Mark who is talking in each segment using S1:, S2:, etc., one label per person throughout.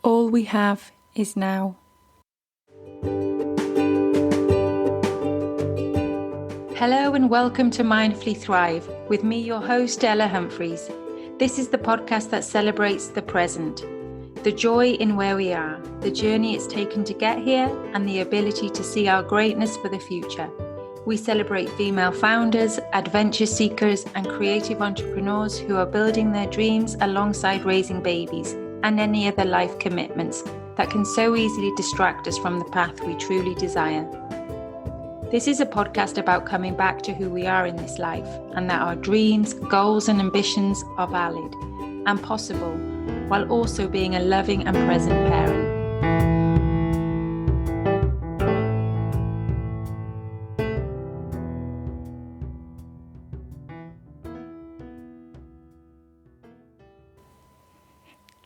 S1: all we have is now. Hello and welcome to Mindfully Thrive with me, your host, Ella Humphreys. This is the podcast that celebrates the present, the joy in where we are, the journey it's taken to get here, and the ability to see our greatness for the future. We celebrate female founders, adventure seekers, and creative entrepreneurs who are building their dreams alongside raising babies and any other life commitments that can so easily distract us from the path we truly desire. This is a podcast about coming back to who we are in this life, and that our dreams, goals, and ambitions are valid and possible, while also being a loving and present parent.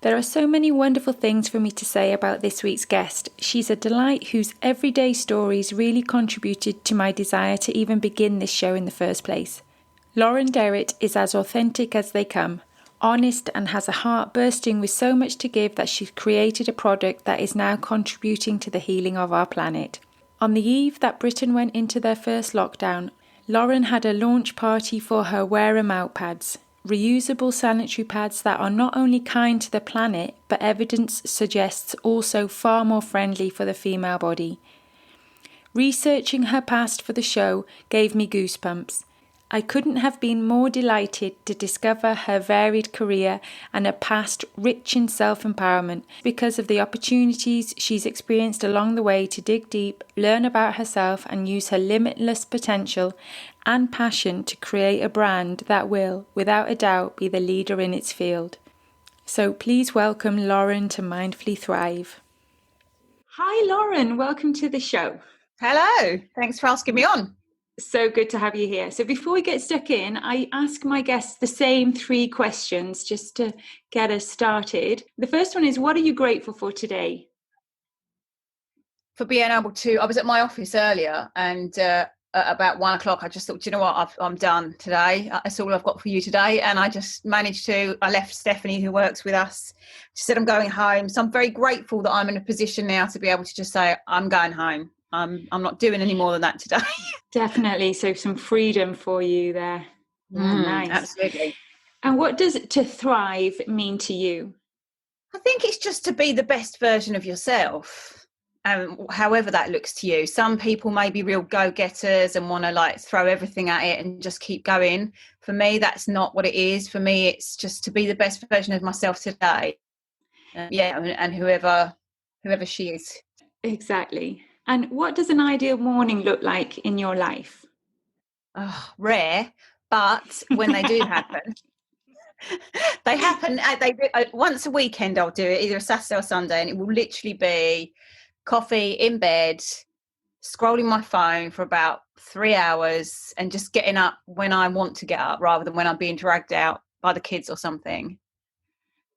S1: There are so many wonderful things for me to say about this week's guest. She's a delight whose everyday stories really contributed to my desire to even begin this show in the first place. Lauren Derrett is as authentic as they come, honest, and has a heart bursting with so much to give that she's created a product that is now contributing to the healing of our planet. On the eve that Britain went into their first lockdown, Lauren had a launch party for her Wear 'em Out pads. Reusable sanitary pads that are not only kind to the planet, but evidence suggests also far more friendly for the female body. Researching her past for the show gave me goosebumps. I couldn't have been more delighted to discover her varied career and a past rich in self-empowerment because of the opportunities she's experienced along the way to dig deep, learn about herself, and use her limitless potential and passion to create a brand that will, without a doubt, be the leader in its field. So please welcome Lauren to Mindfully Thrive. Hi Lauren, welcome to the show.
S2: Hello, thanks for asking me on.
S1: So good to have you here. So before we get stuck in, I ask my guests the same 3 questions just to get us started. The first one is, what are you grateful for today?
S2: For being able to, I was at my office earlier and at about 1 o'clock, I just thought, do you know what, I'm done today. That's all I've got for you today. And I just managed to, I left Stephanie, who works with us. She said, I'm going home. So I'm very grateful that I'm in a position now to be able to just say, I'm going home. I'm not doing any more than that today.
S1: Definitely. So some freedom for you there. Nice.
S2: Absolutely.
S1: And what does to thrive mean to you?
S2: I think it's just to be the best version of yourself. However that looks to you. Some people may be real go-getters and want to throw everything at it and just keep going. For me, that's not what it is. For me, it's just to be the best version of myself today. And whoever she is.
S1: Exactly. And what does an ideal morning look like in your life?
S2: Oh, rare, but when they do happen, they happen. Once a weekend, I'll do it, either a Saturday or Sunday, and it will literally be coffee in bed, scrolling my phone for about 3 hours, and just getting up when I want to get up, rather than when I'm being dragged out by the kids or something.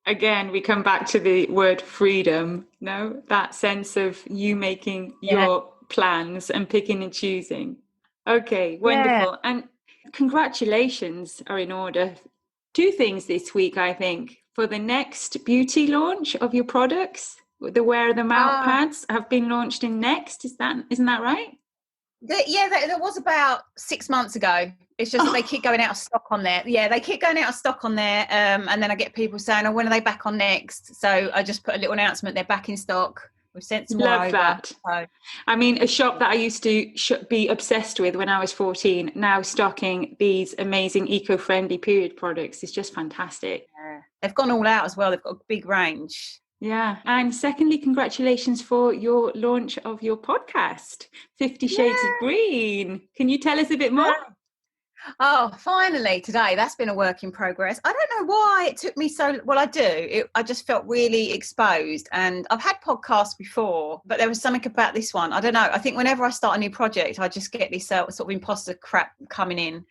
S1: Again, we come back to the word freedom, no? That sense of you making your plans and picking and choosing. Okay, wonderful. Yeah. And congratulations are in order. 2 things this week, I think. For the next beauty launch of your products, the Wear Them Out pads have been launched in Next. Isn't that right?
S2: That was about 6 months ago. It's just that they keep going out of stock on there. Yeah, they keep going out of stock on there. And then I get people saying, when are they back on Next? So I just put a little announcement, they're back in stock. We've sent some more over. Love that. So.
S1: I mean, a shop that I used to be obsessed with when I was 14, now stocking these amazing eco-friendly period products is just fantastic.
S2: Yeah. They've gone all out as well. They've got a big range.
S1: Yeah. And secondly, congratulations for your launch of your podcast, 50 Shades of Green. Can you tell us a bit more?
S2: Oh, finally today. That's been a work in progress. I don't know why it took me so, well, I do. I just felt really exposed, and I've had podcasts before, but there was something about this one. I don't know. I think whenever I start a new project, I just get this sort of imposter crap coming in.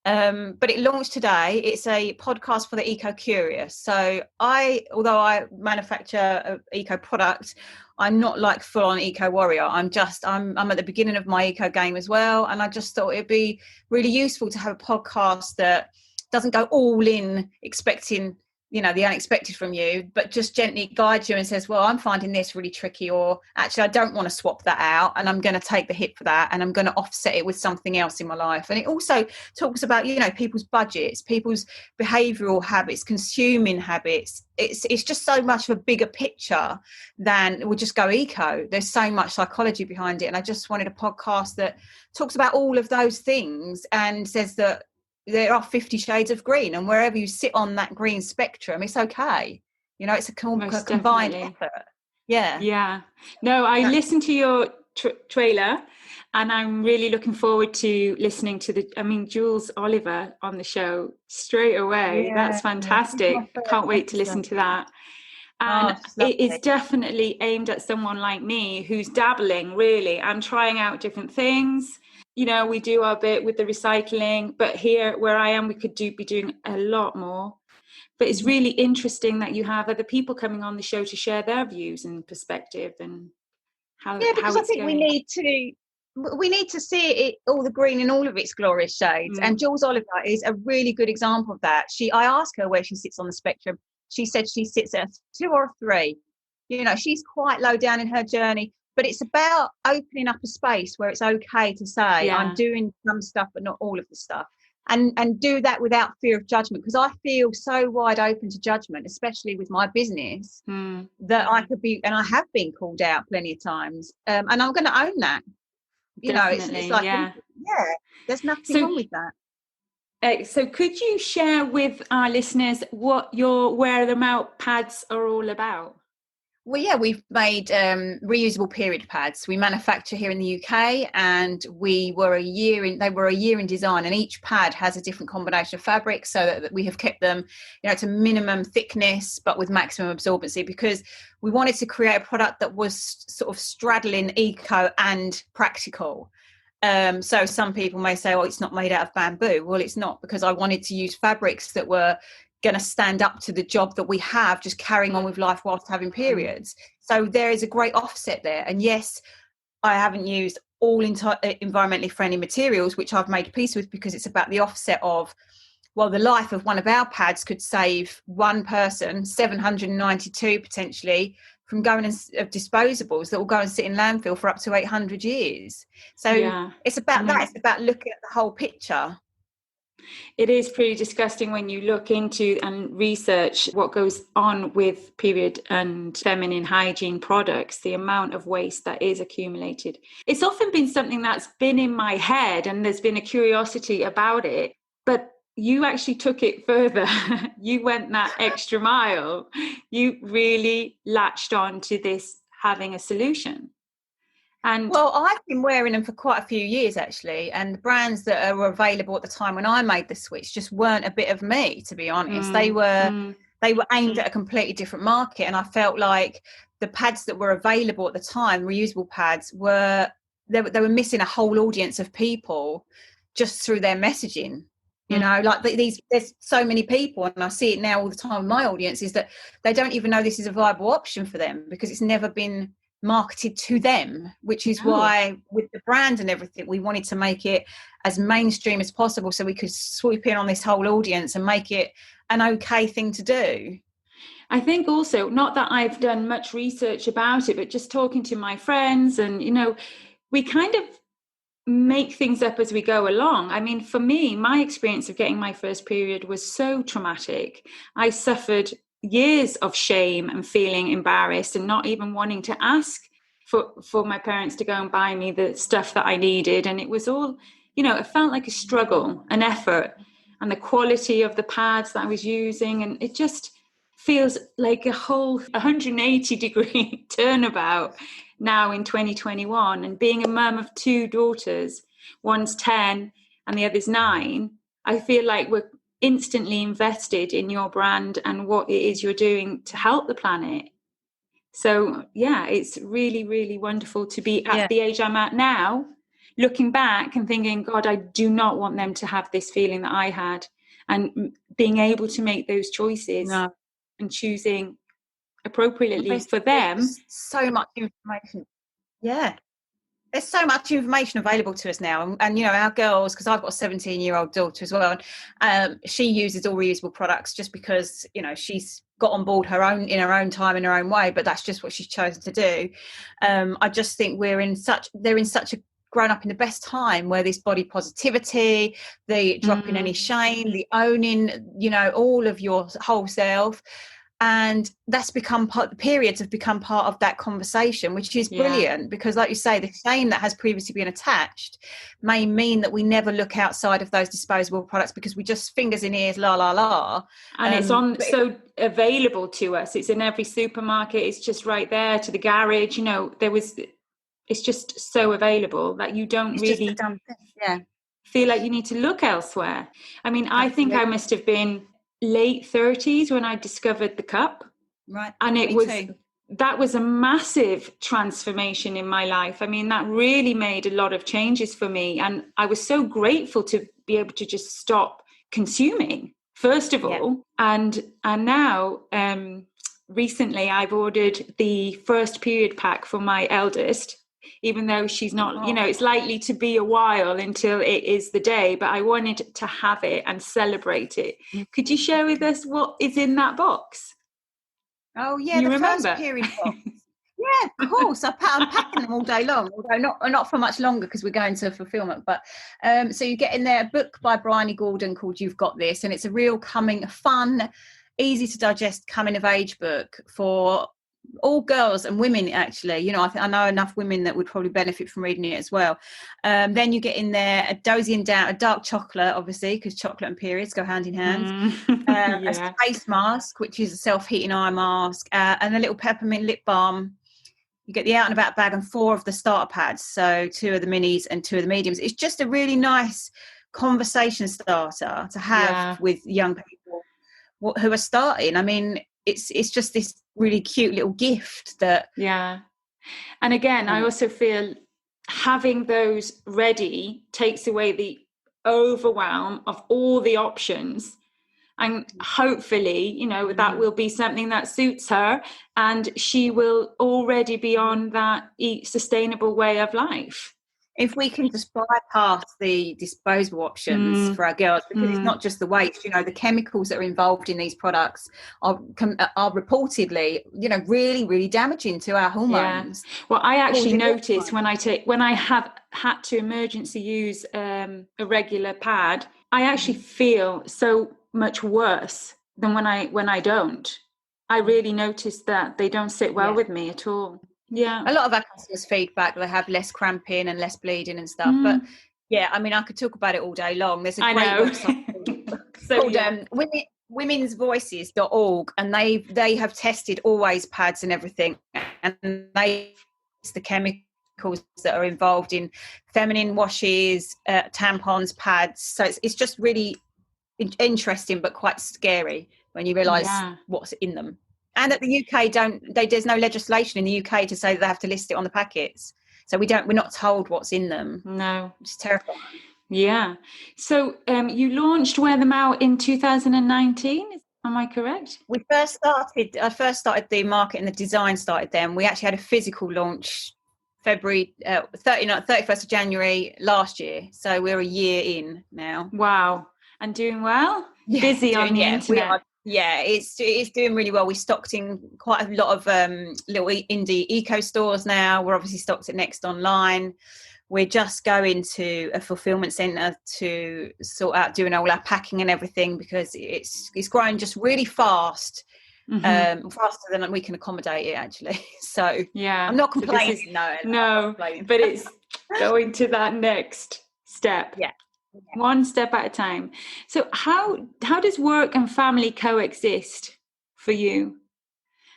S2: But it launched today. It's a podcast for the eco-curious. So although I manufacture an eco product, I'm not like full-on eco warrior. I'm at the beginning of my eco game as well. And I just thought it'd be really useful to have a podcast that doesn't go all in expecting, the unexpected from you, but just gently guides you and says, well, I'm finding this really tricky, or actually I don't want to swap that out, and I'm going to take the hit for that, and I'm going to offset it with something else in my life. And it also talks about, people's budgets, people's behavioral habits, consuming habits. It's just so much of a bigger picture than we'll just go eco. There's so much psychology behind it. And I just wanted a podcast that talks about all of those things and says that there are 50 shades of green, and wherever you sit on that green spectrum, it's okay. It's a combined effort.
S1: Yeah. No, I listened to your trailer, and I'm really looking forward to listening to Jules Oliver on the show straight away.
S2: Yeah,
S1: that's fantastic. Can't wait to listen to that. And it is definitely aimed at someone like me who's dabbling, really. I'm trying out different things. We do our bit with the recycling, but here where I am, we could be doing a lot more. But it's really interesting that you have other people coming on the show to share their views and perspective and how
S2: because
S1: how
S2: I think
S1: going.
S2: we need to see it, all the green in all of its glorious shades. And Jules Oliver is a really good example of that. I asked her where she sits on the spectrum. She said she sits at 2 or 3. She's quite low down in her journey. But it's about opening up a space where it's okay to say, I'm doing some stuff, but not all of the stuff. And do that without fear of judgment. Because I feel so wide open to judgment, especially with my business, that I could be, and I have been called out plenty of times. And I'm going to own that. It's like, there's nothing wrong with that.
S1: So could you share with our listeners what your Wear Them Out pads are all about?
S2: Well, yeah, we've made reusable period pads. We manufacture here in the UK, and they were a year in design, and each pad has a different combination of fabric, so that we have kept them, to minimum thickness, but with maximum absorbency, because we wanted to create a product that was sort of straddling eco and practical. So some people may say, it's not made out of bamboo. Well, it's not, because I wanted to use fabrics that were going to stand up to the job that we have, just carrying on with life whilst having periods. So there is a great offset there. And yes, I haven't used all environmentally friendly materials, which I've made peace with, because it's about the offset of, the life of one of our pads could save one person 792 potentially from going of disposables that will go and sit in landfill for up to 800 years. So it's about that. It's about looking at the whole picture.
S1: It is pretty disgusting when you look into and research what goes on with period and feminine hygiene products, the amount of waste that is accumulated. It's often been something that's been in my head, and there's been a curiosity about it, but you actually took it further. You went that extra mile. You really latched on to this having a solution.
S2: Well, I've been wearing them for quite a few years, actually, and the brands that were available at the time when I made the switch just weren't a bit of me, to be honest. They were aimed at a completely different market, and I felt like the pads that were available at the time, reusable pads, they were missing a whole audience of people just through their messaging. There's so many people, and I see it now all the time with my audience, is that they don't even know this is a viable option for them, because it's never been marketed to them, which is why with the brand and everything, we wanted to make it as mainstream as possible, so we could swoop in on this whole audience and make it an okay thing to do.
S1: I think also, not that I've done much research about it, but just talking to my friends, and we kind of make things up as we go along. I mean, for me, my experience of getting my first period was so traumatic. I suffered years of shame and feeling embarrassed and not even wanting to ask for my parents to go and buy me the stuff that I needed. And it was all, it felt like a struggle, an effort, and the quality of the pads that I was using. And it just feels like a whole 180-degree turnabout now in 2021. And being a mum of 2 daughters, one's 10 and the other's 9, I feel like we're instantly invested in your brand and what it is you're doing to help the planet. So it's really, really wonderful to be at the age I'm at now, looking back and thinking, God, I do not want them to have this feeling that I had, and being able to make those choices and choosing appropriately for them.
S2: So much information. there's so much information available to us now, and you know, our girls, because I've got a 17-year-old daughter as well, and she uses all reusable products just because, you know, she's got on board her own in her own time, in her own way, but that's just what she's chosen to do. I just think they're in such a grown up in the best time where this body positivity, the dropping any shame, the owning, you know, all of your whole self. And that's become the periods have become part of that conversation, which is brilliant, because like you say, the shame that has previously been attached may mean that we never look outside of those disposable products because we just fingers in ears, la la la.
S1: And it's on so available to us. It's in every supermarket. It's just right there to the garage. You know, it's just so available that you don't really feel like you need to look elsewhere. I mean, I think I must have been late 30s when I discovered the cup.
S2: Right.
S1: And that was a massive transformation in my life. I mean, that really made a lot of changes for me. And I was so grateful to be able to just stop consuming, first of all. And now, recently I've ordered the first period pack for my eldest, even though she's not, you know, it's likely to be a while until it is the day, but I wanted to have it and celebrate it. Could you share with us what is in that box?
S2: Oh, yeah, the first period box. Yeah, of course. I'm packing them all day long, although not for much longer because we're going to fulfillment. But so you get in there a book by Bryony Gordon called You've Got This, and it's a real fun, easy to digest coming of age book for all girls and women, actually. You know, I know enough women that would probably benefit from reading it as well. Then you get in there a dozing down, a dark chocolate, obviously, because chocolate and periods go hand in hand. A face mask, which is a self-heating eye mask, and a little peppermint lip balm. You get the out and about bag and 4 of the starter pads, so 2 of the minis and 2 of the mediums. It's just a really nice conversation starter to have with young people who are starting. I mean, it's just this really cute little gift that
S1: and again, I also feel having those ready takes away the overwhelm of all the options, and hopefully, you know, that will be something that suits her and she will already be on that sustainable way of life.
S2: If we can just bypass the disposable options for our girls, because it's not just the waste, you know, the chemicals that are involved in these products are reportedly, you know, really, really damaging to our hormones.
S1: Well, I actually noticed when I have had to emergency use a regular pad, I actually feel so much worse than when I don't. I really noticed that they don't sit well with me at all. Yeah,
S2: a lot of our customers' feedback, they have less cramping and less bleeding and stuff. But yeah, I mean, I could talk about it all day long. There's a great website called womensvoices.org, and they have tested always pads and everything, and the chemicals that are involved in feminine washes, tampons, pads. So it's just really interesting, but quite scary when you realise what's in them. And that the UK there's no legislation in the UK to say that they have to list it on the packets. So we're not told what's in them. No. It's terrifying.
S1: Yeah. So you launched Wear Them Out in 2019. Am I correct?
S2: I first started the market and the design started then. We actually had a physical launch February 31st of January last year. So we're a year in now.
S1: Wow. And doing well? Yeah, busy on the internet.
S2: It's doing really well. We stocked in quite a lot of little indie eco stores now. We're obviously stocked at Next Online. We're just going to a fulfillment centre to sort out doing all our packing and everything, because it's growing just really fast, faster than we can accommodate it, actually. So I'm not complaining.
S1: But it's going to that next step.
S2: Yeah.
S1: One step at a time. So how does work and family coexist for you?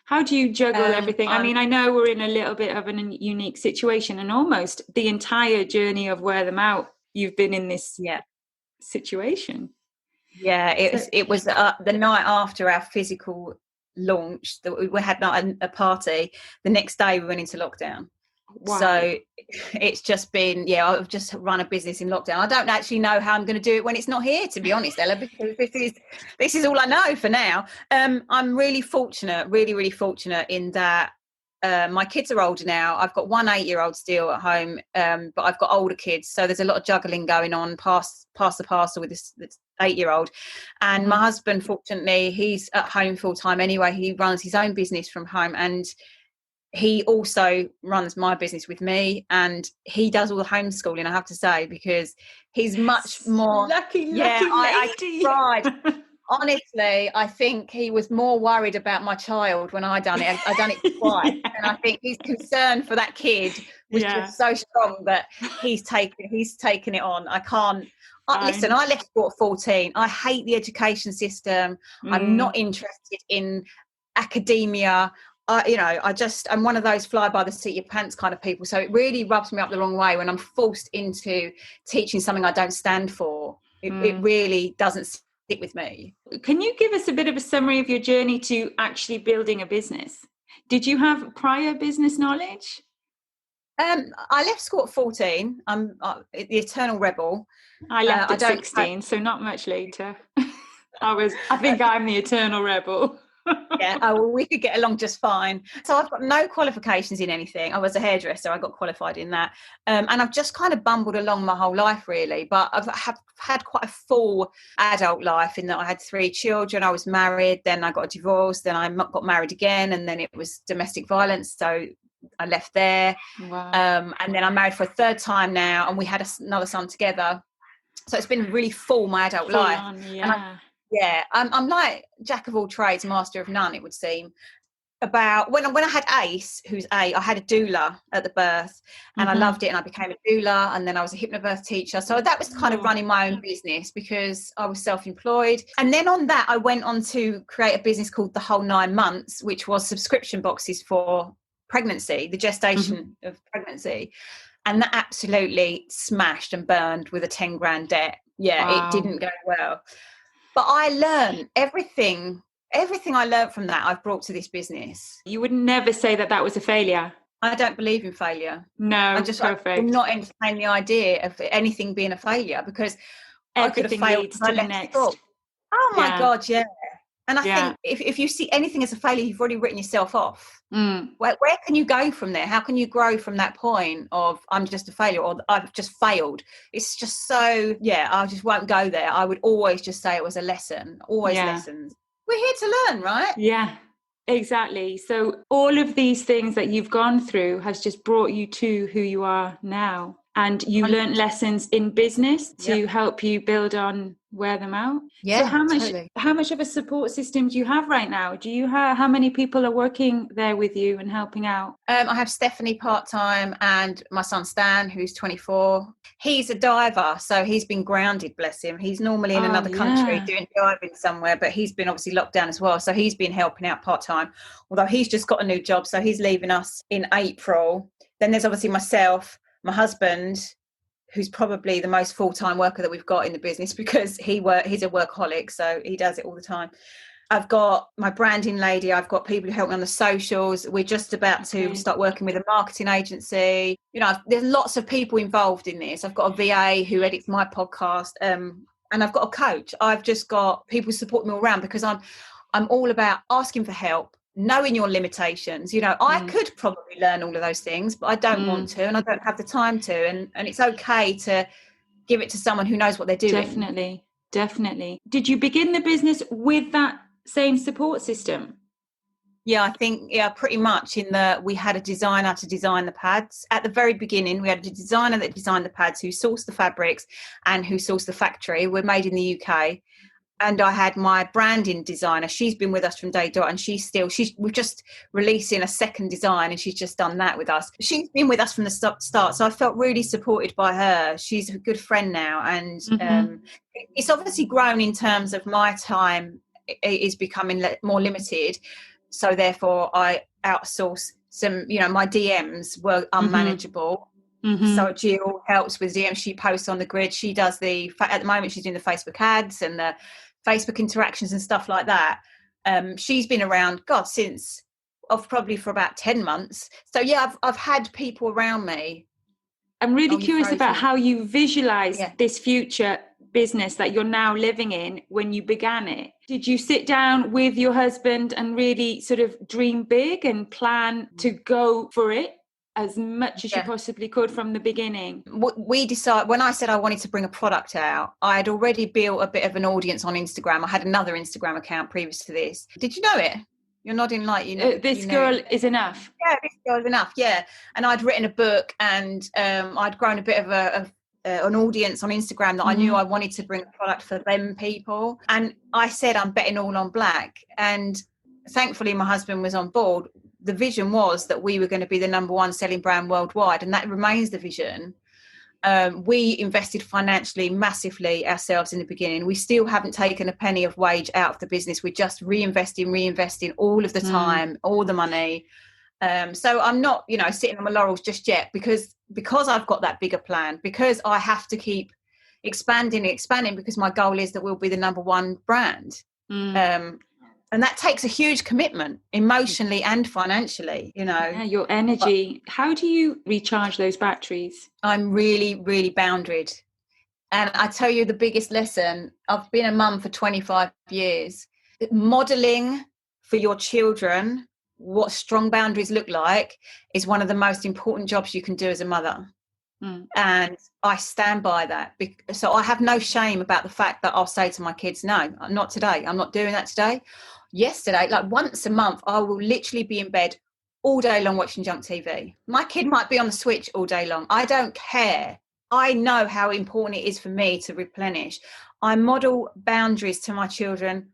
S1: How do you juggle everything? I mean, I know we're in a little bit of a unique situation, and almost the entire journey of Wear Them Out, you've been in this situation.
S2: Yeah, it was the night after our physical launch that we had a party. The next day we went into lockdown. Wow. So it's just been, I've just run a business in lockdown. I don't actually know how I'm going to do it when it's not here, to be honest, Ella, because this is all I know for now. I'm really fortunate, really, really fortunate in that My kids are older now. I've got one 8-year-old still at home, but I've got older kids, so there's a lot of juggling going on past the parcel with this 8-year-old. And my husband, fortunately, he's at home full time anyway. He runs his own business from home, and he also runs my business with me, and he does all the homeschooling, I have to say, because he's much more
S1: lucky lady.
S2: I tried. Honestly, I think he was more worried about my child when I done it. I done it twice, and I think his concern for that kid was just so strong that he's taken it on. I can't. Listen, I left school at 14. I hate the education system. I'm not interested in academia. I'm one of those fly by the seat of your pants kind of people. So it really rubs me up the wrong way when I'm forced into teaching something I don't stand for. It really doesn't stick with me.
S1: Can you give us a bit of a summary of your journey to actually building a business? Did you have prior business knowledge?
S2: I left school at 14. I'm the eternal rebel.
S1: I left at 16, so not much later. I think I'm the eternal rebel.
S2: Yeah, well, we could get along just fine. So I've got no qualifications in anything. I was a hairdresser. I got qualified in that. And I've just kind of bumbled along my whole life, really. But I've had quite a full adult life in that I had 3 children. I was married. Then I got a divorce. Then I got married again. And then it was domestic violence. So I left there.
S1: Wow.
S2: And then I'm married for a 3rd time now. And we had another son together. So it's been really full, my adult life. I'm like jack of all trades, master of none, it would seem. About when I had Ace, who's 8, I had a doula at the birth, and I loved it, and I became a doula, and then I was a hypnobirth teacher. So that was kind of running my own business because I was self-employed. And then on that, I went on to create a business called The Whole 9 Months, which was subscription boxes for pregnancy, the gestation of pregnancy. And that absolutely smashed and burned with a 10 grand debt. It didn't go well. But I learned everything I learned from that I've brought to this business.
S1: You would never say that was a failure.
S2: I don't believe in failure.
S1: No, perfect.
S2: I'm not entertaining the idea of anything being a failure because
S1: everything
S2: I could have failed
S1: leads to the next.
S2: School. Oh my God, yeah. And I think if you see anything as a failure, you've already written yourself off. Where can you go from there? How can you grow from that point of I'm just a failure or I've just failed? It's just so, I just won't go there. I would always just say it was a lesson, lessons. We're here to learn, right?
S1: Yeah, exactly. So all of these things that you've gone through has just brought you to who you are now. And you learned lessons in business to help you build on, wear them out.
S2: Yeah,
S1: so how much of a support system do you have right now? Do you have, how many people are working there with you and helping out?
S2: I have Stephanie part-time and my son Stan, who's 24. He's a diver, so he's been grounded, bless him. He's normally in another country doing diving somewhere, but he's been obviously locked down as well. So he's been helping out part-time, although he's just got a new job. So he's leaving us in April. Then there's obviously myself, my husband, who's probably the most full-time worker that we've got in the business because he's a workaholic, so he does it all the time. I've got my branding lady. I've got people who help me on the socials. We're just about to start working with a marketing agency. There's lots of people involved in this. I've got a VA who edits my podcast, and I've got a coach. I've just got people supporting me all around because I'm all about asking for help, knowing your limitations. I could probably learn all of those things, but I don't want to, and I don't have the time to, and it's okay to give it to someone who knows what they're doing.
S1: Definitely. Did you begin the business with that same support system?
S2: Yeah, I think, pretty much we had a designer to design the pads. At the very beginning, we had a designer that designed the pads who sourced the fabrics and who sourced the factory. We're made in the UK. And I had my branding designer. She's been with us from day dot, and we're just releasing a second design, and she's just done that with us. She's been with us from the start, so I felt really supported by her. She's a good friend now, and it's obviously grown in terms of my time is becoming more limited. So therefore, I outsource some. My DMs were unmanageable. So Jill helps with DMs. She posts on the grid. She does at the moment she's doing the Facebook ads and the Facebook interactions and stuff like that. She's been around, since probably for about 10 months. So I've had people around me.
S1: I'm really curious about how you visualize this future business that you're now living in when you began it. Did you sit down with your husband and really sort of dream big and plan to go for it as much as you possibly could from the beginning?
S2: We decided, when I said I wanted to bring a product out, I had already built a bit of an audience on Instagram. I had another Instagram account previous to this. Did you know it? You're nodding like you know.
S1: This girl is enough.
S2: Yeah, this girl is enough. Yeah. And I'd written a book, and I'd grown a bit of an audience on Instagram that I knew I wanted to bring a product for them people. And I said, I'm betting all on black. And thankfully, my husband was on board. The vision was that we were going to be the number one selling brand worldwide, and that remains the vision. We invested financially massively ourselves in the beginning. We still haven't taken a penny of wage out of the business. We're just reinvesting all of the time, all the money. So I'm not, sitting on my laurels just yet, because I've got that bigger plan, because I have to keep expanding, because my goal is that we'll be the number one brand. And that takes a huge commitment, emotionally and financially,
S1: Yeah, your energy. How do you recharge those batteries?
S2: I'm really, really boundaried. And I tell you the biggest lesson, I've been a mum for 25 years. Modelling for your children what strong boundaries look like is one of the most important jobs you can do as a mother. And I stand by that. So I have no shame about the fact that I'll say to my kids, no, not today. I'm not doing that today. Yesterday, like once a month, I will literally be in bed all day long watching junk TV. My kid might be on the Switch all day long. I don't care. I know how important it is for me to replenish. I model boundaries to my children,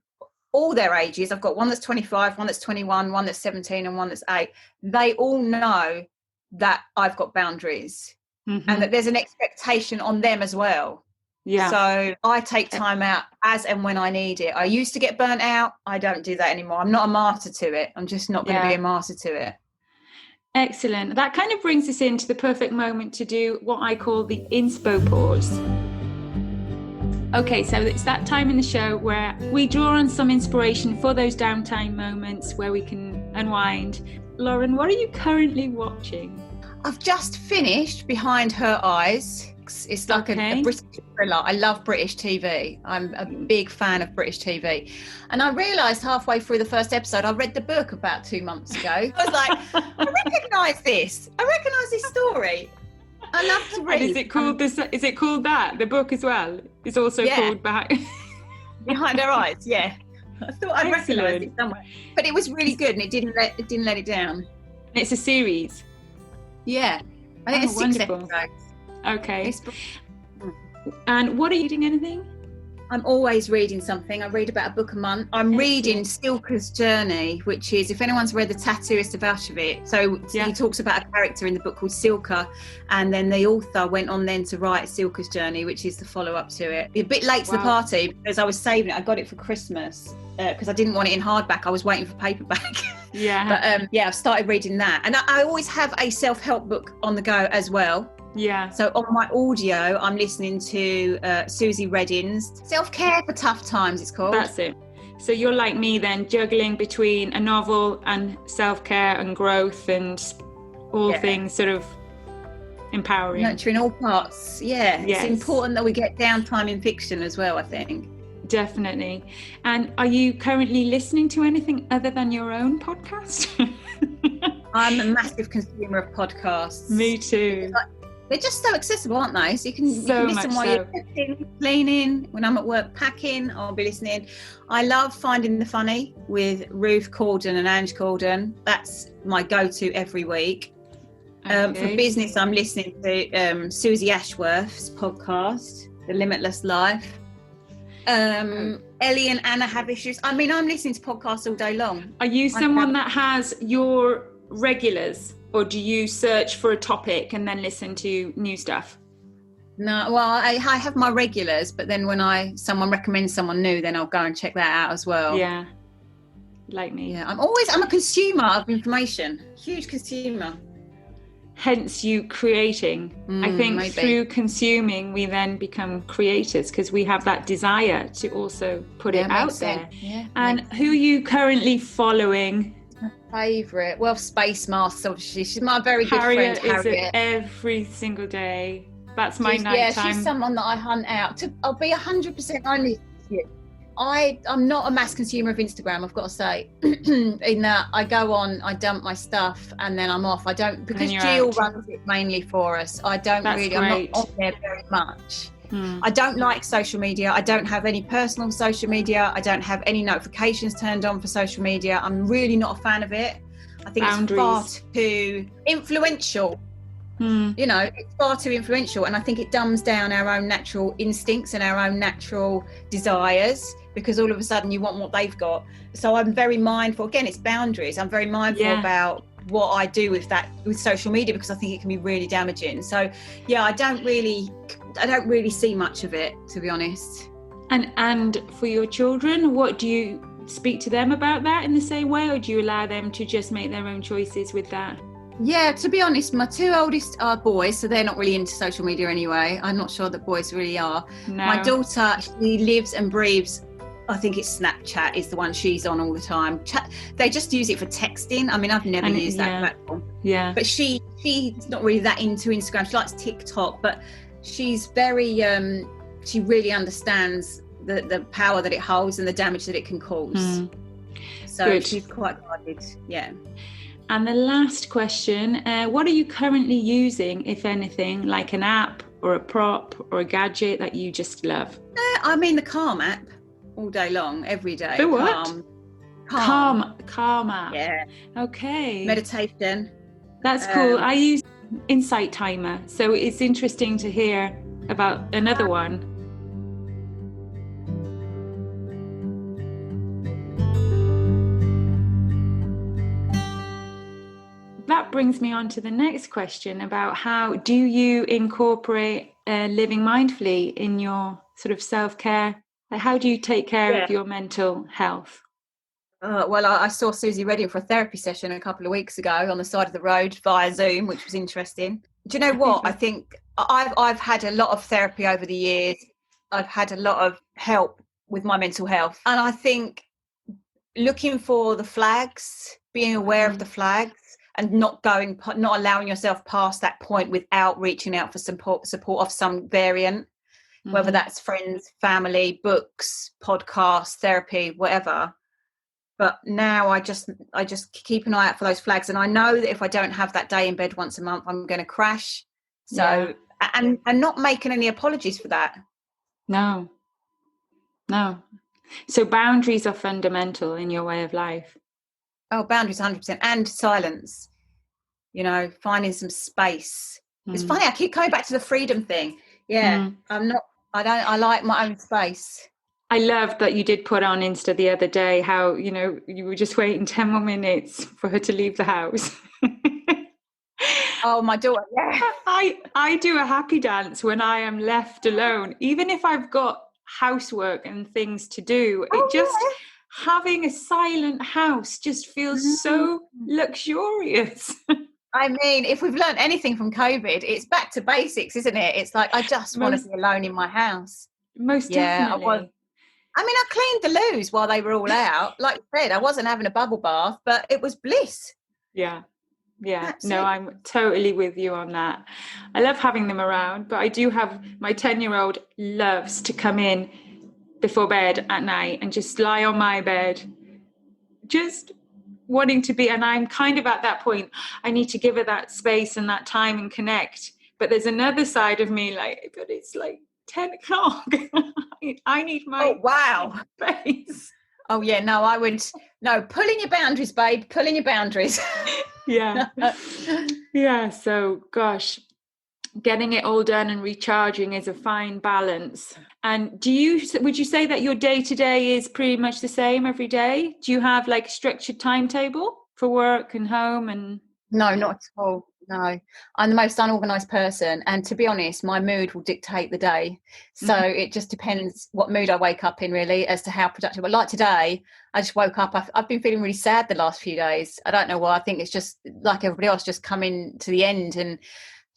S2: all their ages. I've got one that's 25, one that's 21, one that's 17, and one that's 8. They all know that I've got boundaries. And that there's an expectation on them as well. Yeah. So I take time out as and when I need it. I used to get burnt out. I don't do that anymore. I'm not a martyr to it. I'm just not going to be a martyr to it.
S1: Excellent. That kind of brings us into the perfect moment to do what I call the Inspo Pause. Okay, so it's that time in the show where we draw on some inspiration for those downtime moments where we can unwind. Lauren, what are you currently watching?
S2: I've just finished Behind Her Eyes. It's like a British thriller. I love British TV. I'm a big fan of British TV. And I realised halfway through the first episode, I read the book about 2 months ago. I was like, I recognise this. I recognise this story. I love to read.
S1: And is it called is it called that? The book as well? It's also called
S2: Behind Her Eyes, yeah. I thought I recognised it somewhere. But it was really good, and it didn't let it down.
S1: It's a series.
S2: Yeah, I think it's 6 episodes.
S1: Okay. And what are you reading? Anything?
S2: I'm always reading something. I read about a book a month. I'm reading Silka's Journey, which is, if anyone's read The Tattooist of Auschwitz, so he talks about a character in the book called Silka, and then the author went on then to write Silka's Journey, which is the follow-up to it. A bit late to the party, because I was saving it. I got it for Christmas, because I didn't want it in hardback. I was waiting for paperback. But I've started reading that. And I always have a self-help book on the go as well. Yeah. So on my audio, I'm listening to Susie Redding's Self-Care for Tough Times, it's called.
S1: That's it. So you're like me then, juggling between a novel and self-care and growth and all things sort of empowering.
S2: Nurturing all parts. Yeah. Yes. It's important that we get downtime in fiction as well, I think.
S1: Definitely. And are you currently listening to anything other than your own podcast?
S2: I'm a massive consumer of podcasts.
S1: Me too.
S2: They're just so accessible, aren't they? So you can listen while you're cooking, cleaning. When I'm at work packing, I'll be listening. I love Finding the Funny with Ruth Corden and Ange Corden. That's my go-to every week. For business, I'm listening to Susie Ashworth's podcast, The Limitless Life. Ellie and Anna have issues. I mean, I'm listening to podcasts all day long.
S1: Are you someone that has your regulars? Or do you search for a topic and then listen to new stuff?
S2: No, well, I have my regulars, but then when someone recommends someone new, then I'll go and check that out as well.
S1: Yeah, like me.
S2: Yeah, I'm a consumer of information, huge consumer.
S1: Hence you creating. I think through consuming, we then become creators because we have that desire to also put it out there. Yeah, and who are you currently following?
S2: Favourite, well, Space Masks, obviously. She's my very good friend, Harriet.
S1: Is it every single day. That's my nighttime.
S2: Yeah, she's someone that I hunt out. I'll be 100% honest with you. I'm not a mass consumer of Instagram, I've got to say. In that I go on, I dump my stuff, and then I'm off. I don't, because Jill runs it mainly for us. I'm not on there very much. I don't like social media. I don't have any personal social media. I don't have any notifications turned on for social media. I'm really not a fan of it. I think it's far too influential. You know, it's far too influential, and I think it dumbs down our own natural instincts and our own natural desires, because all of a sudden you want what they've got. So I'm very mindful. Again, it's boundaries. I'm very mindful about what I do with social media, because I think it can be really damaging. So yeah, I don't really see much of it, to be honest.
S1: And for your children, what do you speak to them about that in the same way, or do you allow them to just make their own choices with that?
S2: Yeah, to be honest, my two oldest are boys, so they're not really into social media anyway. I'm not sure that boys really are. No. My daughter, she lives and breathes, I think it's Snapchat is the one she's on all the time. They just use it for texting. I mean, I've never used that platform.
S1: Yeah.
S2: But she's not really that into Instagram. She likes TikTok, but she's very, she really understands the power that it holds and the damage that it can cause. So good. She's quite guarded, yeah.
S1: And the last question, what are you currently using, if anything, like an app or a prop or a gadget that you just love?
S2: I mean, the Calm app all day long, every day.
S1: The what? Calm app.
S2: Yeah.
S1: Okay.
S2: Meditation.
S1: That's cool. I use Insight Timer, so it's interesting to hear about another one. That brings me on to the next question about how do you incorporate living mindfully in your sort of self-care? How do you take care of your mental health?
S2: Well, I saw Susie Redding for a therapy session a couple of weeks ago on the side of the road via Zoom, which was interesting. Do you know what? I think I've had a lot of therapy over the years. I've had a lot of help with my mental health. And I think looking for the flags, being aware of the flags, and not allowing yourself past that point without reaching out for support of some variant, whether that's friends, family, books, podcasts, therapy, whatever. But now I just keep an eye out for those flags, and I know that if I don't have that day in bed once a month, I'm going to crash. So and not making any apologies for that.
S1: No. So boundaries are fundamental in your way of life.
S2: Oh, boundaries 100%, and silence. You know, finding some space. It's funny, I keep going back to the freedom thing. Yeah, I like my own space.
S1: I love that you did put on Insta the other day how, you know, you were just waiting 10 more minutes for her to leave the house.
S2: Oh, my daughter, yeah.
S1: I do a happy dance when I am left alone, even if I've got housework and things to do. Having a silent house just feels so luxurious.
S2: I mean, if we've learned anything from COVID, it's back to basics, isn't it? It's like, I just want to be alone in my house.
S1: Most definitely.
S2: I cleaned the loos while they were all out. Like you said, I wasn't having a bubble bath, but it was bliss.
S1: Yeah. Absolutely. No, I'm totally with you on that. I love having them around, but I do have my 10-year-old loves to come in before bed at night and just lie on my bed, just wanting to be, and I'm kind of at that point, I need to give her that space and that time and connect. But there's another side of me but it's like 10 o'clock. I need my space.
S2: Oh yeah, pull in your boundaries, babe, pull in your boundaries.
S1: Yeah. So gosh, getting it all done and recharging is a fine balance. And would you say that your day-to-day is pretty much the same every day? Do you have like a structured timetable for work and home? And
S2: no, not at all. No, I'm the most unorganized person, and to be honest, my mood will dictate the day. So it just depends what mood I wake up in, really, as to how productive. But like today, I just woke up. I've been feeling really sad the last few days. I don't know why. I think it's just like everybody else, just coming to the end, and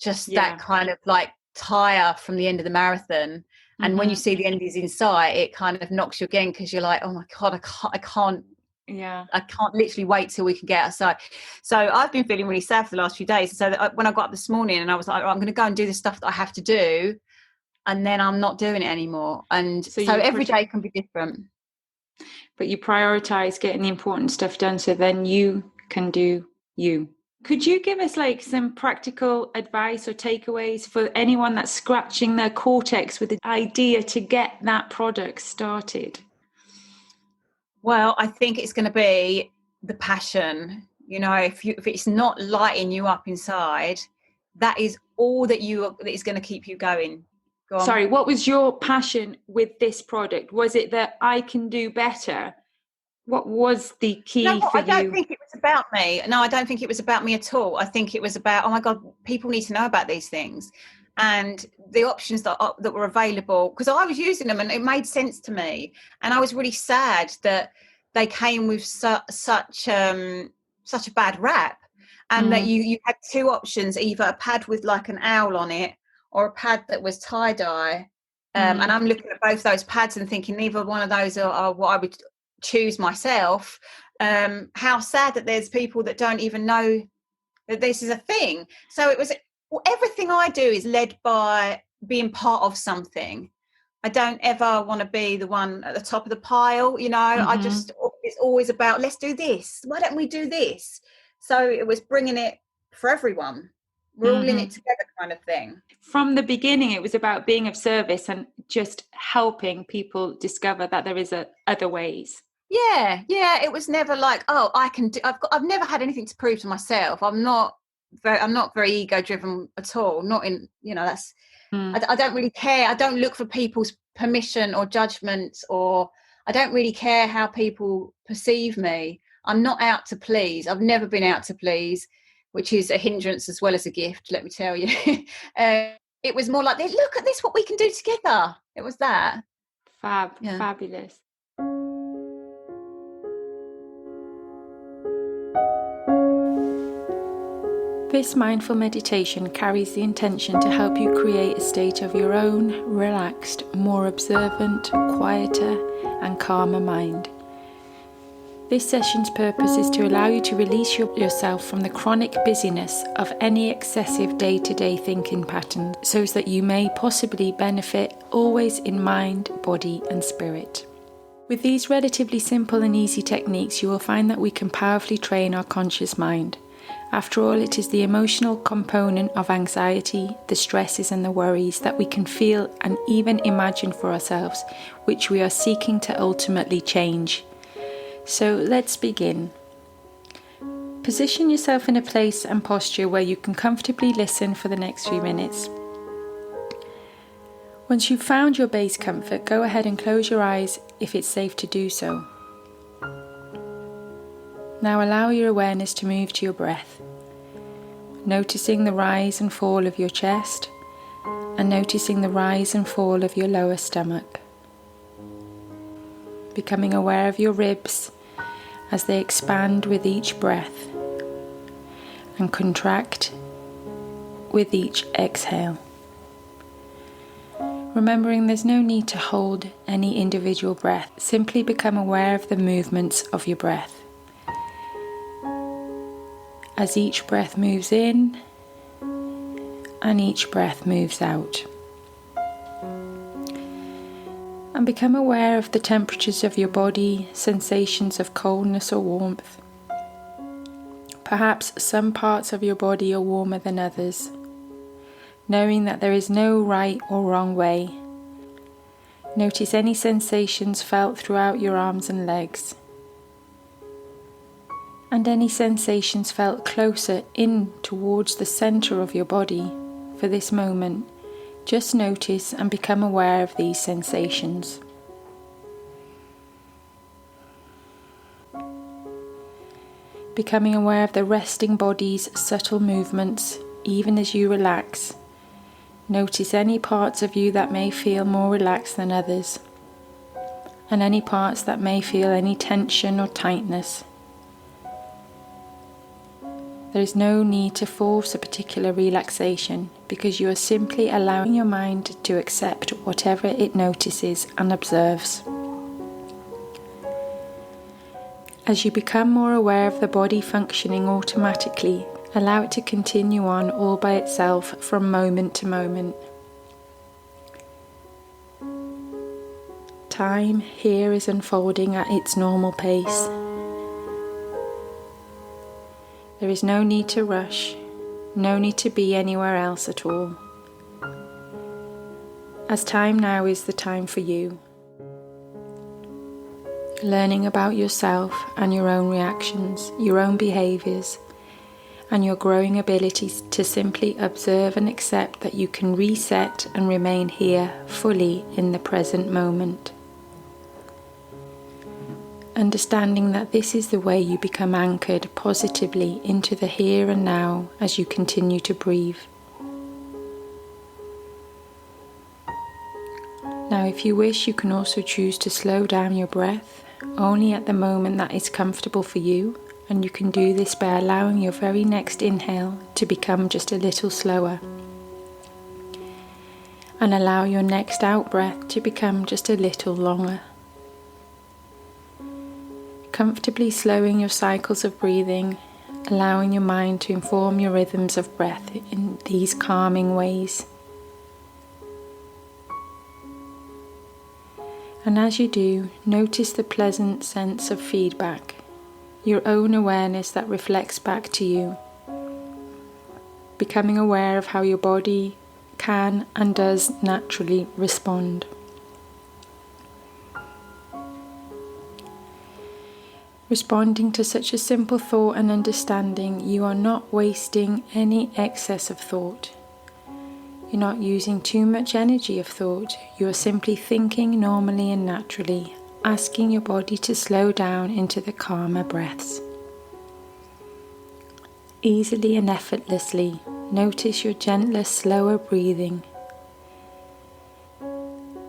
S2: just that kind of like tire from the end of the marathon. And when you see the end is in sight, it kind of knocks you again, because you're like, oh my God, I can't
S1: Yeah.
S2: I can't literally wait till we can get outside. So I've been feeling really sad for the last few days. So that when I got up this morning and I was like, oh, I'm going to go and do the stuff that I have to do, and then I'm not doing it anymore. And so every day can be different.
S1: But you prioritize getting the important stuff done so then you can do you. Could you give us like some practical advice or takeaways for anyone that's scratching their cortex with the idea to get that product started?
S2: Well, I think it's going to be the passion. You know, if it's not lighting you up inside, that is all that is going to keep you going. Go on.
S1: Sorry, what was your passion with this product? Was it that I can do better? What was the key for you?
S2: I don't think it was about me. No, I don't think it was about me at all. I think it was about, oh my God, people need to know about these things. And the options that were available, because I was using them and it made sense to me. And I was really sad that they came with such a bad rap, and that you had two options, either a pad with like an owl on it or a pad that was tie-dye. And I'm looking at both those pads and thinking neither one of those are what I would choose myself. How sad that there's people that don't even know that this is a thing. So it was, everything I do is led by being part of something. I don't ever want to be the one at the top of the pile, you know. It's always about, let's do this, why don't we do this? So it was bringing it for everyone, we're all in it together kind of thing.
S1: From the beginning it was about being of service and just helping people discover that there is other ways.
S2: Yeah, it was never like, oh, I can do. I've never had anything to prove to myself. I'm not very ego driven at all. Not in, you know, that's. I don't really care. I don't look for people's permission or judgments, or I don't really care how people perceive me. I'm not out to please. I've never been out to please, which is a hindrance as well as a gift. Let me tell you. It was more like, look at this, what we can do together. It was that.
S1: Fabulous. This mindful meditation carries the intention to help you create a state of your own relaxed, more observant, quieter, and calmer mind. This session's purpose is to allow you to release yourself from the chronic busyness of any excessive day-to-day thinking pattern, so that you may possibly benefit always in mind, body, and spirit. With these relatively simple and easy techniques, you will find that we can powerfully train our conscious mind. After all, it is the emotional component of anxiety, the stresses and the worries that we can feel and even imagine for ourselves, which we are seeking to ultimately change. So let's begin. Position yourself in a place and posture where you can comfortably listen for the next few minutes. Once you've found your base comfort, go ahead and close your eyes if it's safe to do so. Now allow your awareness to move to your breath, noticing the rise and fall of your chest and noticing the rise and fall of your lower stomach. Becoming aware of your ribs as they expand with each breath and contract with each exhale. Remembering there's no need to hold any individual breath, simply become aware of the movements of your breath. As each breath moves in and each breath moves out. And become aware of the temperatures of your body, sensations of coldness or warmth. Perhaps some parts of your body are warmer than others. Knowing that there is no right or wrong way. Notice any sensations felt throughout your arms and legs. And any sensations felt closer in towards the center of your body. For this moment, just notice and become aware of these sensations. Becoming aware of the resting body's subtle movements, even as you relax. Notice any parts of you that may feel more relaxed than others, and any parts that may feel any tension or tightness. There is no need to force a particular relaxation, because you are simply allowing your mind to accept whatever it notices and observes. As you become more aware of the body functioning automatically, allow it to continue on all by itself from moment to moment. Time here is unfolding at its normal pace. There is no need to rush, no need to be anywhere else at all. As time now is the time for you. Learning about yourself and your own reactions, your own behaviours, and your growing ability to simply observe and accept that you can reset and remain here fully in the present moment. Understanding that this is the way you become anchored positively into the here and now as you continue to breathe. Now, if you wish, you can also choose to slow down your breath only at the moment that is comfortable for you, and you can do this by allowing your very next inhale to become just a little slower, and allow your next out breath to become just a little longer. Comfortably slowing your cycles of breathing, allowing your mind to inform your rhythms of breath in these calming ways. And as you do, notice the pleasant sense of feedback, your own awareness that reflects back to you, becoming aware of how your body can and does naturally respond. Responding to such a simple thought and understanding, you are not wasting any excess of thought. You're not using too much energy of thought. You are simply thinking normally and naturally, asking your body to slow down into the calmer breaths. Easily and effortlessly, notice your gentler, slower breathing.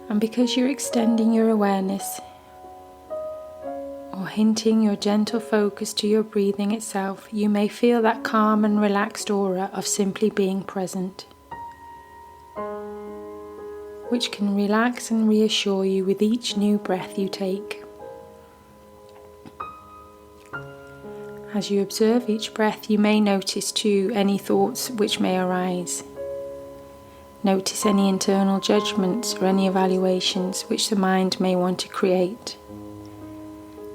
S1: And because you're extending your awareness, or hinting your gentle focus to your breathing itself, you may feel that calm and relaxed aura of simply being present, which can relax and reassure you with each new breath you take. As you observe each breath, you may notice too any thoughts which may arise. Notice any internal judgments or any evaluations which the mind may want to create.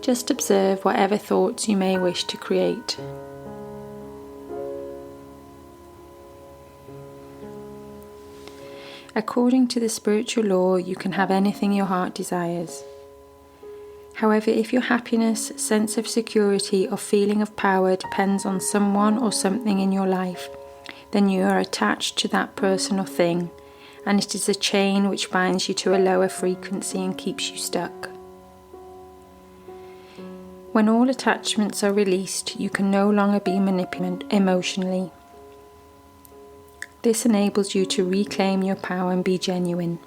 S1: Just observe whatever thoughts you may wish to create. According to the spiritual law, you can have anything your heart desires. However, if your happiness, sense of security, or feeling of power depends on someone or something in your life, then you are attached to that person or thing, and it is a chain which binds you to a lower frequency and keeps you stuck. When all attachments are released, you can no longer be manipulated emotionally. This enables you to reclaim your power and be genuine.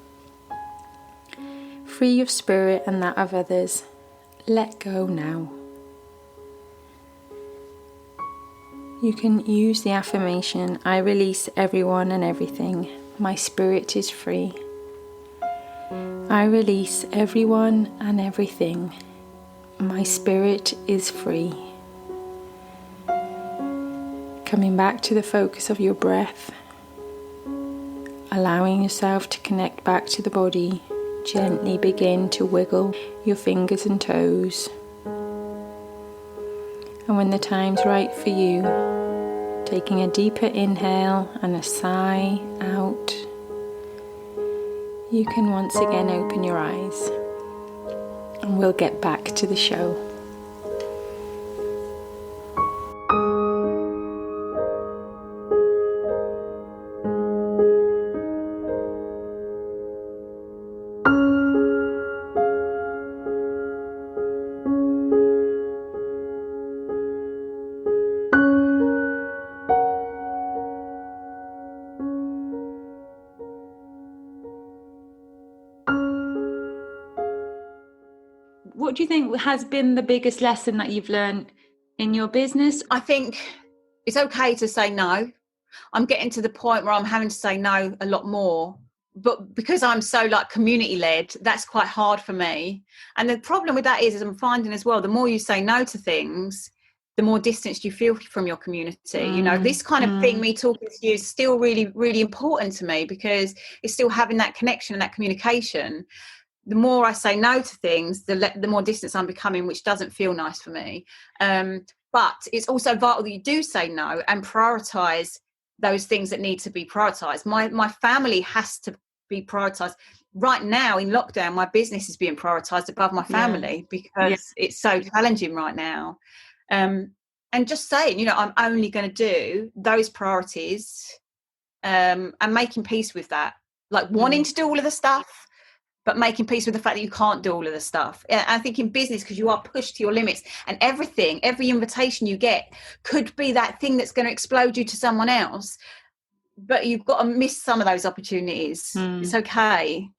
S1: Free your spirit and that of others. Let go now. You can use the affirmation, I release everyone and everything. My spirit is free. I release everyone and everything. My spirit is free. Coming back to the focus of your breath, allowing yourself to connect back to the body, gently begin to wiggle your fingers and toes. And when the time's right for you, taking a deeper inhale and a sigh out, you can once again open your eyes. And we'll get back to the show. What do you think has been the biggest lesson that you've learned in your business?
S2: I think it's okay to say no. I'm getting to the point where I'm having to say no a lot more but because I'm so like community led, that's quite hard for me. And the problem with that is I'm finding as well, the more you say no to things, the more distance you feel from your community. You know, this kind of thing, me talking to you, is still really, really important to me, because it's still having that connection and that communication. The more I say no to things, the more distance I'm becoming, which doesn't feel nice for me. But it's also vital that you do say no and prioritise those things that need to be prioritised. My family has to be prioritised. Right now in lockdown, my business is being prioritised above my family, because it's so challenging right now. And just saying, you know, I'm only going to do those priorities, and making peace with that. Like wanting to do all of the stuff, but making peace with the fact that you can't do all of the stuff. I think in business, because you are pushed to your limits, and every invitation you get could be that thing that's going to explode you to someone else, but you've got to miss some of those opportunities. It's okay.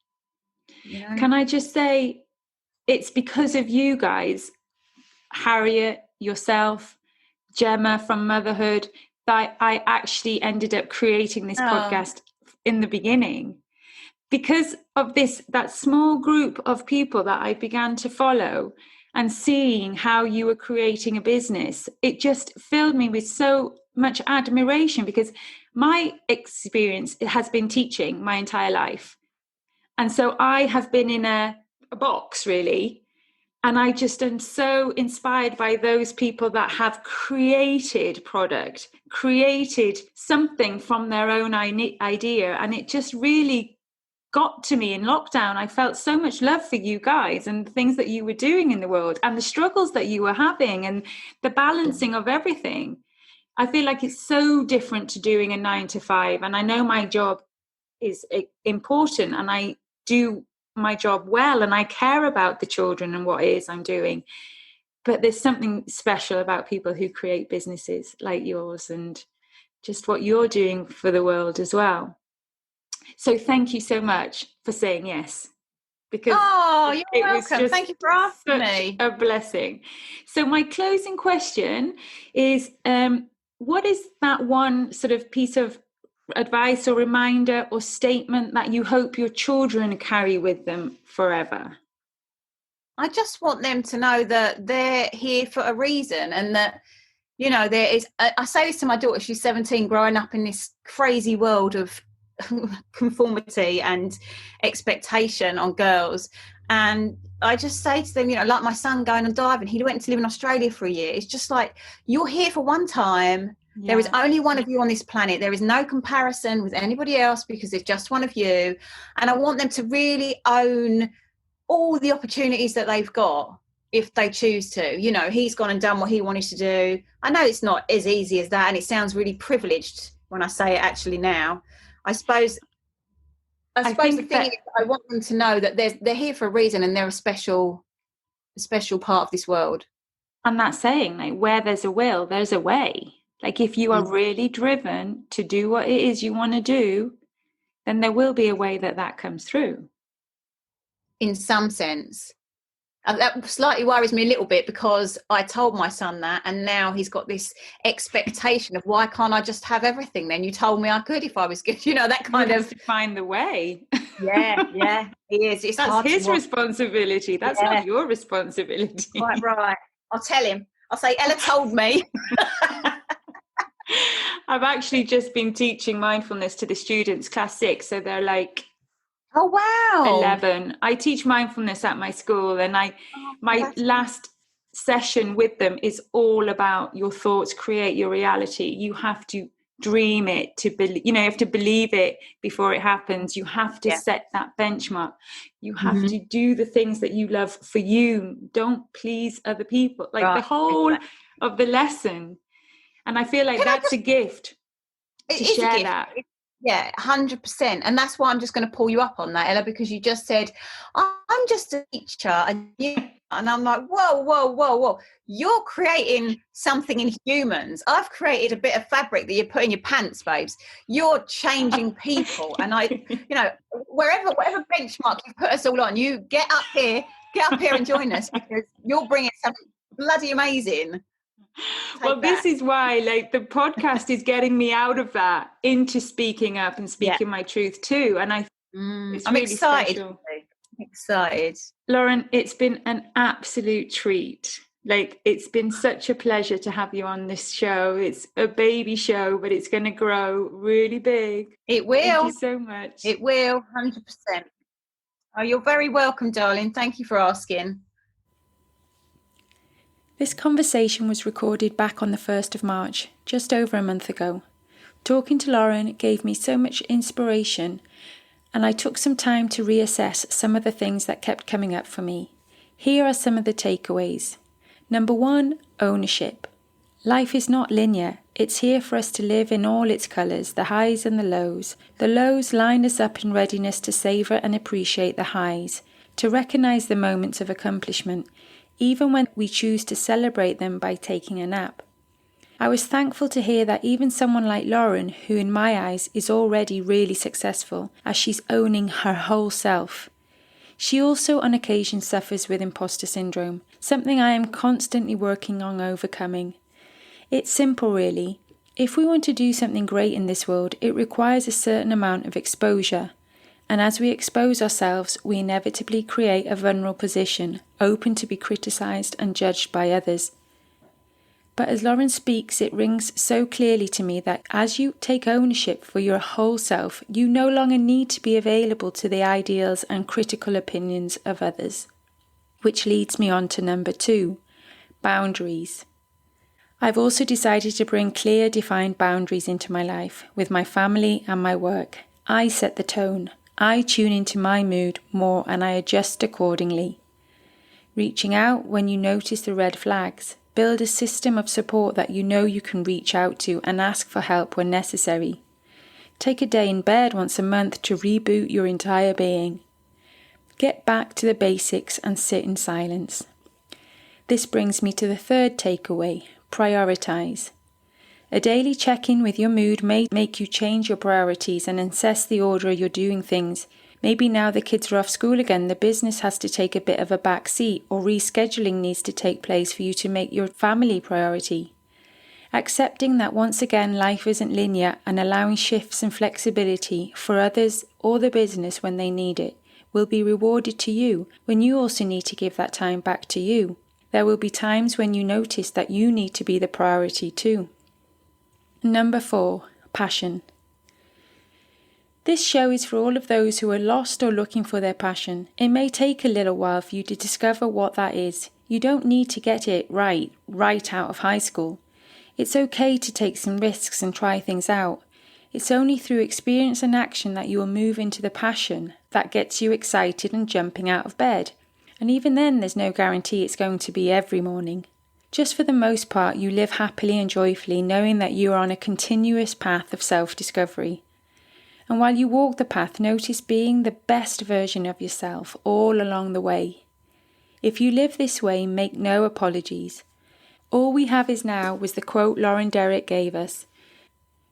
S2: You know?
S1: Can I just say, it's because of you guys, Harriet, yourself, Gemma from Motherhood, that I actually ended up creating this podcast in the beginning. Because of that small group of people that I began to follow, and seeing how you were creating a business, it just filled me with so much admiration, because my experience has been teaching my entire life. And so I have been in a box, really. And I just am so inspired by those people that have created product, created something from their own idea. And it just really got to me in lockdown. I felt so much love for you guys and the things that you were doing in the world, and the struggles that you were having, and the balancing of everything. I feel like it's so different to doing a 9 to 5. And I know my job is important, and I do my job well, and I care about the children and what it is I'm doing. But there's something special about people who create businesses like yours, and just what you're doing for the world as well. So thank you so much for saying yes, because
S2: you're welcome. Thank you for asking me.
S1: A blessing. So my closing question is, what is that one sort of piece of advice or reminder or statement that you hope your children carry with them forever?
S2: I just want them to know that they're here for a reason, and that, you know, there is, I say this to my daughter, she's 17, growing up in this crazy world of conformity and expectation on girls. And I just say to them, you know, like my son going on diving, he went to live in Australia for a year. It's just like, you're here for one time. There is only one of you on this planet. There is no comparison with anybody else, because it's just one of you. And I want them to really own all the opportunities that they've got, if they choose to. You know, he's gone and done what he wanted to do. I know it's not as easy as that, and it sounds really privileged when I say it actually now. I suppose the thing is, I want them to know that they're here for a reason, and they're a special part of this world.
S1: And that saying, like, where there's a will, there's a way. Like, if you are really driven to do what it is you want to do, then there will be a way that comes through.
S2: In some sense. That slightly worries me a little bit, because I told my son that, and now he's got this expectation of, why can't I just have everything then? You told me I could if I was good, you know, that kind of.
S1: To find the way.
S2: Yeah, he is.
S1: That's his responsibility. That's not your responsibility.
S2: Right. I'll tell him. I'll say, Ella told me.
S1: I've actually just been teaching mindfulness to the students, class 6, so they're like,
S2: oh wow,
S1: 11. I teach mindfulness at my school, and my last session with them is all about your thoughts create your reality. You have to dream it to believe, you have to believe it before it happens. You have to set that benchmark. You have to do the things that you love for you. Don't please other people. Like the whole of the lesson. And I feel like that's a gift to share that.
S2: Yeah, 100%. And that's why I'm just going to pull you up on that, Ella, because you just said, I'm just a teacher. And I'm like, whoa. You're creating something in humans. I've created a bit of fabric that you put in your pants, babes. You're changing people. And whatever benchmark you put us all on, you get up here and join us, because you're bringing something bloody amazing.
S1: Well, this is why, like, the podcast is getting me out of that into speaking up and speaking my truth too. And I It's
S2: I'm
S1: really
S2: excited.
S1: special.
S2: Excited.
S1: Lauren, it's been an absolute treat. Like, it's been such a pleasure to have you on this show. It's a baby show, but it's going to grow really big.
S2: It will.
S1: Thank you so much.
S2: It will, 100%. Oh, you're very welcome, darling. Thank you for asking.
S1: This conversation was recorded back on the 1st of March, just over a month ago. Talking to Lauren gave me so much inspiration, and I took some time to reassess some of the things that kept coming up for me. Here are some of the takeaways. Number 1, ownership. Life is not linear. It's here for us to live in all its colours, the highs and the lows. The lows line us up in readiness to savour and appreciate the highs, to recognise the moments of accomplishment, even when we choose to celebrate them by taking a nap. I was thankful to hear that even someone like Lauren, who in my eyes is already really successful, as she's owning her whole self. She also on occasion suffers with imposter syndrome, something I am constantly working on overcoming. It's simple really. If we want to do something great in this world, it requires a certain amount of exposure. And as we expose ourselves, we inevitably create a vulnerable position, open to be criticised and judged by others. But as Lauren speaks, it rings so clearly to me that as you take ownership for your whole self, you no longer need to be available to the ideals and critical opinions of others. Which leads me on to number 2, boundaries. I've also decided to bring clear, defined boundaries into my life, with my family and my work. I set the tone. I tune into my mood more and I adjust accordingly. Reaching out when you notice the red flags. Build a system of support that you know you can reach out to and ask for help when necessary. Take a day in bed once a month to reboot your entire being. Get back to the basics and sit in silence. This brings me to the 3rd takeaway, prioritise. A daily check-in with your mood may make you change your priorities and assess the order you're doing things. Maybe now the kids are off school again, the business has to take a bit of a back seat, or rescheduling needs to take place for you to make your family priority. Accepting that once again life isn't linear and allowing shifts and flexibility for others or the business when they need it will be rewarded to you when you also need to give that time back to you. There will be times when you notice that you need to be the priority too. Number 4, passion. This show is for all of those who are lost or looking for their passion. It may take a little while for you to discover what that is. You don't need to get it right out of high school. It's okay to take some risks and try things out. It's only through experience and action that you will move into the passion that gets you excited and jumping out of bed. And even then, there's no guarantee it's going to be every morning. Just for the most part, you live happily and joyfully, knowing that you are on a continuous path of self-discovery. And while you walk the path, notice being the best version of yourself all along the way. If you live this way, make no apologies. All we have is now was the quote Lauren Derrett gave us.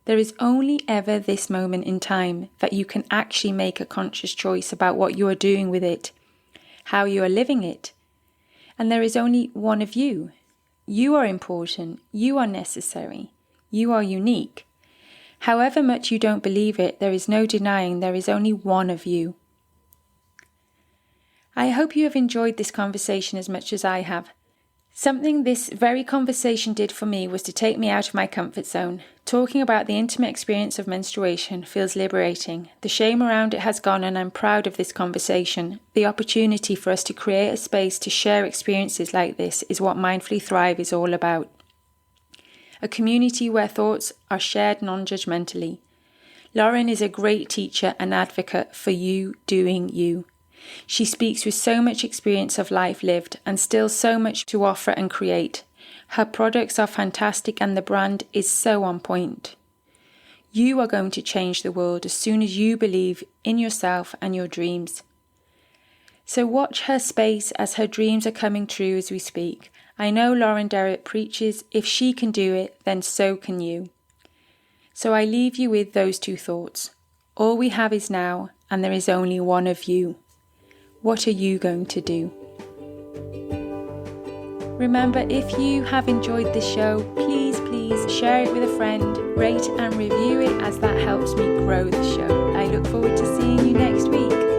S1: There is only ever this moment in time that you can actually make a conscious choice about what you are doing with it, how you are living it. And there is only one of you. You are important. You are necessary. You are unique. However much you don't believe it, there is no denying there is only one of you. I hope you have enjoyed this conversation as much as I have. Something this very conversation did for me was to take me out of my comfort zone. Talking about the intimate experience of menstruation feels liberating. The shame around it has gone, and I'm proud of this conversation. The opportunity for us to create a space to share experiences like this is what Mindfully Thrive is all about. A community where thoughts are shared non-judgmentally. Lauren is a great teacher and advocate for you doing you. She speaks with so much experience of life lived and still so much to offer and create. Her products are fantastic and the brand is so on point. You are going to change the world as soon as you believe in yourself and your dreams. So watch her space as her dreams are coming true as we speak. I know Lauren Derrett preaches, if she can do it, then so can you. So I leave you with those 2 thoughts. All we have is now, and there is only one of you. What are you going to do? Remember, if you have enjoyed this show, please share it with a friend, rate and review it, as that helps me grow the show. I look forward to seeing you next week.